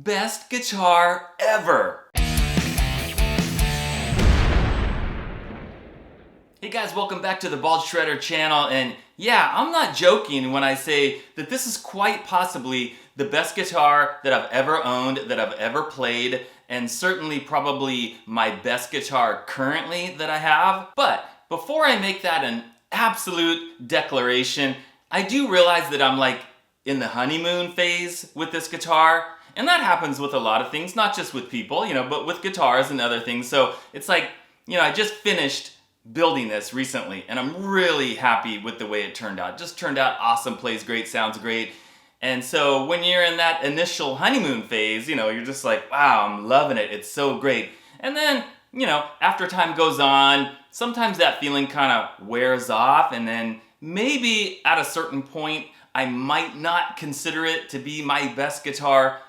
best guitar ever. Hey guys, welcome back to the Bald Shredder channel, and yeah, I'm not joking when I say that this is quite possibly the best guitar that I've ever owned, that I've ever played, and certainly probably my best guitar currently that I have. But before I make that an absolute declaration, I do realize that I'm like in the honeymoon phase with this guitar, and that happens with a lot of things, not just with people, but with guitars and other things. So it's like, I just finished building this recently, and I'm really happy with the way it turned out. It just turned out awesome, plays great, sounds great. And so when you're in that initial honeymoon phase, you're just like, wow, I'm loving it, it's so great. And then, after time goes on, sometimes that feeling kind of wears off, and then maybe at a certain point, I might not consider it to be my best guitar.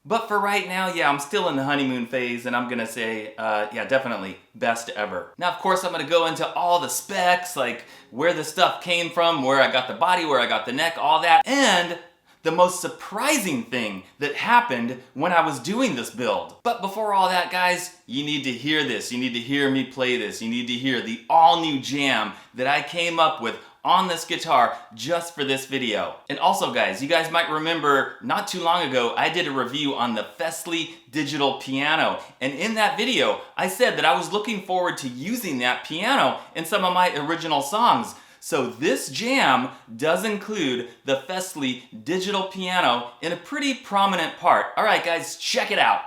But for right now, yeah, I'm still in the honeymoon phase, and I'm gonna say, yeah, definitely best ever. Now, of course, I'm gonna go into all the specs, like where the stuff came from, where I got the body, where I got the neck, all that. And the most surprising thing that happened when I was doing this build. But before all that, guys, you need to hear this. You need to hear me play this. You need to hear the all-new jam that I came up with on this guitar just for this video. And also, guys, you guys might remember not too long ago I did a review on the Fesley digital piano, and in that video I said that I was looking forward to using that piano in some of my original songs. So this jam does include the Fesley digital piano in a pretty prominent part. Alright guys, check it out.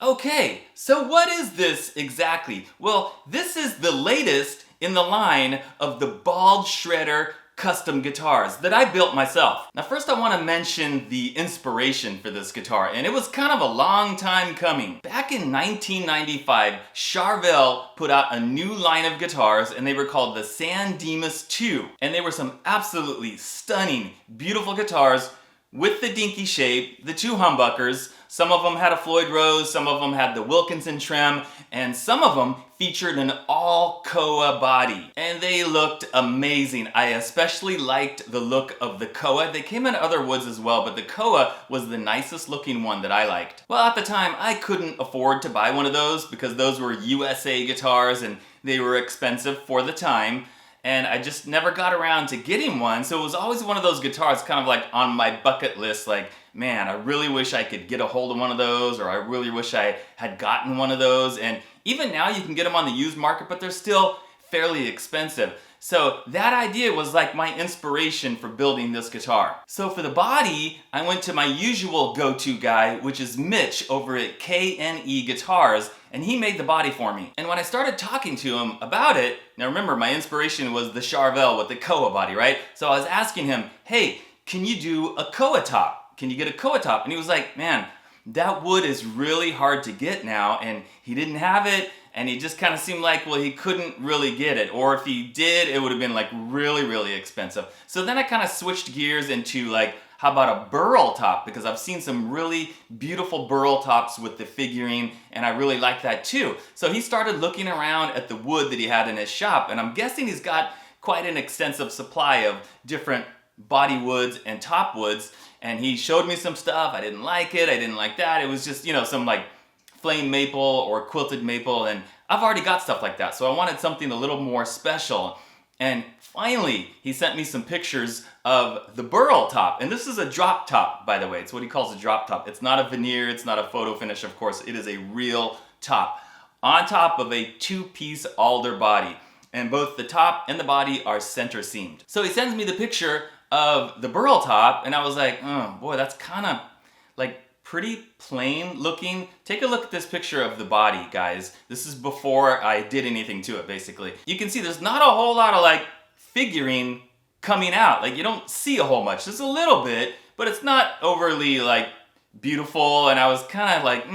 Okay, so what is this exactly? Well, this is the latest in the line of the Bald Shredder custom guitars that I built myself. Now first I want to mention the inspiration for this guitar, and it was kind of a long time coming. Back in 1995, Charvel put out a new line of guitars, and they were called the San Dimas 2. And they were some absolutely stunning, beautiful guitars with the dinky shape, the two humbuckers. Some of them had a Floyd Rose, some of them had the Wilkinson trim, and some of them featured an all koa body. And they looked amazing. I especially liked the look of the koa. They came in other woods as well, but the koa was the nicest looking one that I liked. Well, at the time, I couldn't afford to buy one of those because those were USA guitars and they were expensive for the time. And I just never got around to getting one, so it was always one of those guitars kind of like on my bucket list, like, man, I really wish I could get a hold of one of those, or I really wish I had gotten one of those. And even now you can get them on the used market, but they're still fairly expensive. So that idea was like my inspiration for building this guitar. So for the body, I went to my usual go-to guy, which is Mitch over at KnE Guitars, and he made the body for me. And when I started talking to him about it, now remember my inspiration was the Charvel with the koa body, right? So I was asking him, hey, can you do a koa top? Can you get a koa top? And he was like, man, that wood is really hard to get now, and he didn't have it, and he just kind of seemed like, well, he couldn't really get it, or if he did, it would have been like really, really expensive. So then I kind of switched gears into like, how about a burl top? Because I've seen some really beautiful burl tops with the figuring, and I really like that too. So he started looking around at the wood that he had in his shop, and I'm guessing he's got quite an extensive supply of different body woods and top woods, and he showed me some stuff. I didn't like it, I didn't like that. It was just, you know, some like flame maple or quilted maple, and I've already got stuff like that, so I wanted something a little more special. And finally, he sent me some pictures of the burl top, and this is a drop top, by the way. It's what he calls a drop top. It's not a veneer, it's not a photo finish, of course. It is a real top on top of a two-piece alder body, and both the top and the body are center seamed. So he sends me the picture of the burl top, and I was like, oh boy, that's kind of like pretty plain looking. Take a look at this picture of the body, guys. This is before I did anything to it, basically. You can see there's not a whole lot of like figuring coming out. Like you don't see a whole much. There's a little bit, but it's not overly like beautiful, and I was kind of like,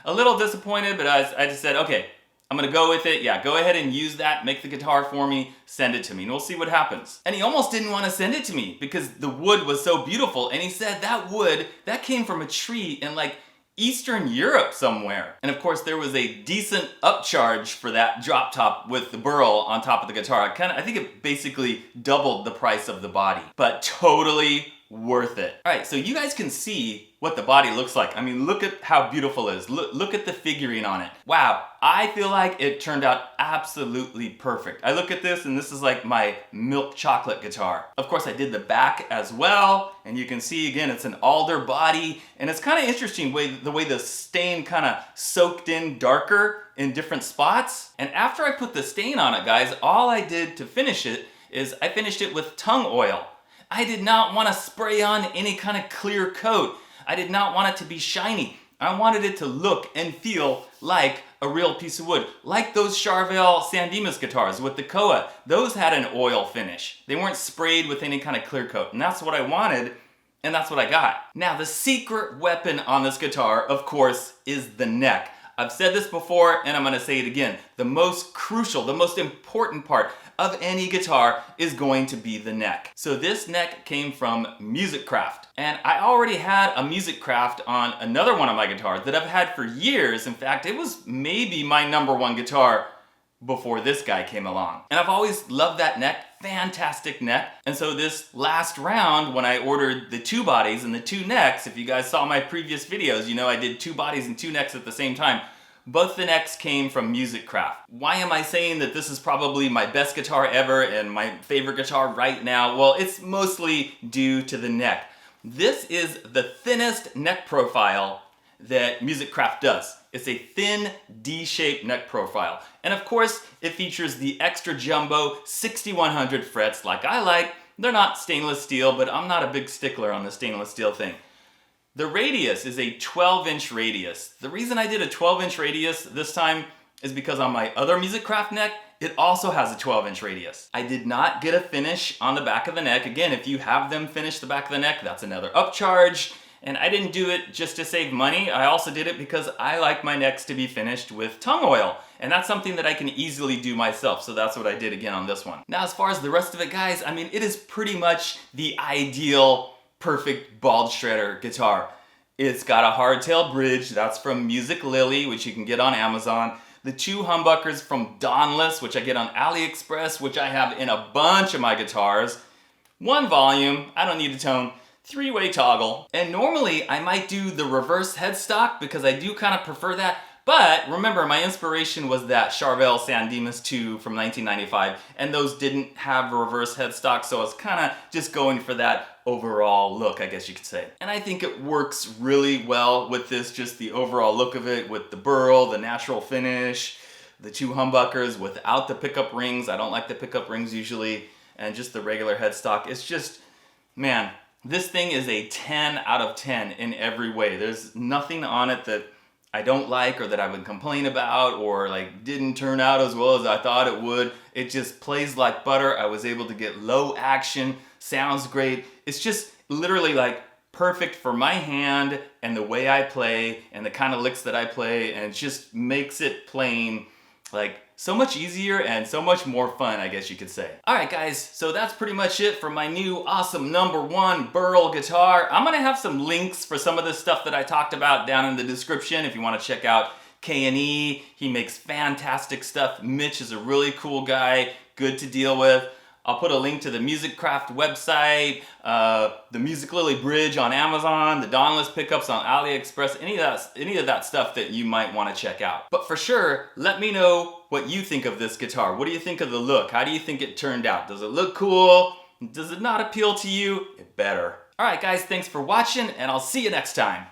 a little disappointed, but I just said, okay, I'm gonna go with it. Yeah, go ahead and use that, make the guitar for me, send it to me, and we'll see what happens. And he almost didn't want to send it to me because the wood was so beautiful, and he said that wood, that came from a tree in like Eastern Europe somewhere. And of course there was a decent upcharge for that drop top with the burl on top of the guitar. I think it basically doubled the price of the body, but totally worth it. All right, so you guys can see what the body looks like. I mean, look at how beautiful it is. Look at the figuring on it. Wow, I feel like it turned out absolutely perfect. I look at this and this is like my milk chocolate guitar. Of course, I did the back as well, and you can see again, it's an alder body, and it's kind of interesting the way the stain kind of soaked in darker in different spots. And after I put the stain on it, guys, all I did to finish it is I finished it with tung oil. I did not want to spray on any kind of clear coat. I did not want it to be shiny. I wanted it to look and feel like a real piece of wood. Like those Charvel San Dimas guitars with the koa. Those had an oil finish. They weren't sprayed with any kind of clear coat. And that's what I wanted, and that's what I got. Now, the secret weapon on this guitar, of course, is the neck. I've said this before, and I'm gonna say it again. The most crucial, the most important part of any guitar is going to be the neck. So this neck came from Musikraft. And I already had a Musikraft on another one of my guitars that I've had for years. In fact, it was maybe my #1 guitar before this guy came along. And I've always loved that neck, fantastic neck. And so this last round, when I ordered the 2 bodies and the 2 necks, if you guys saw my previous videos, you know I did 2 bodies and 2 necks at the same time. Both the necks came from Musikraft. Why am I saying that this is probably my best guitar ever and my favorite guitar right now? Well, it's mostly due to the neck. This is the thinnest neck profile that Musikraft does. It's a thin D-shaped neck profile. And of course, it features the extra jumbo 6100 frets like I like. They're not stainless steel, but I'm not a big stickler on the stainless steel thing. The radius is a 12-inch radius. The reason I did a 12-inch radius this time is because on my other Musikraft neck, it also has a 12-inch radius. I did not get a finish on the back of the neck. Again, if you have them finish the back of the neck, that's another upcharge. And I didn't do it just to save money. I also did it because I like my necks to be finished with tung oil. And that's something that I can easily do myself. So that's what I did again on this one. Now, as far as the rest of it, guys, I mean, it is pretty much the ideal perfect bald shredder guitar. It's got a hardtail bridge, that's from Musiclily, which you can get on Amazon. The 2 humbuckers from Donlis, which I get on AliExpress, which I have in a bunch of my guitars. 1 volume, I don't need a tone. 3-way toggle. And normally I might do the reverse headstock because I do kind of prefer that. But remember, my inspiration was that Charvel San Dimas 2 from 1995, and those didn't have a reverse headstock, so I was kind of just going for that overall look, I guess you could say. And I think it works really well with this, just the overall look of it, with the burl, the natural finish, the 2 humbuckers without the pickup rings. I don't like the pickup rings usually, and just the regular headstock. It's just, man, this thing is a 10 out of 10 in every way. There's nothing on it that I don't like or that I would complain about or like didn't turn out as well as I thought it would. It just plays like butter. I was able to get low action, sounds great. It's just literally like perfect for my hand and the way I play and the kind of licks that I play, and it just makes it playing like so much easier and so much more fun, I guess you could say. Alright guys, so that's pretty much it for my new awesome #1 Burl guitar. I'm gonna have some links for some of the stuff that I talked about down in the description if you want to check out KnE. He makes fantastic stuff. Mitch is a really cool guy, good to deal with. I'll put a link to the Musikraft website, the Musiclily bridge on Amazon, the Donlis pickups on AliExpress, any of that stuff that you might want to check out. But for sure, let me know what you think of this guitar. What do you think of the look? How do you think it turned out? Does it look cool? Does it not appeal to you? It better. Alright guys, thanks for watching, and I'll see you next time.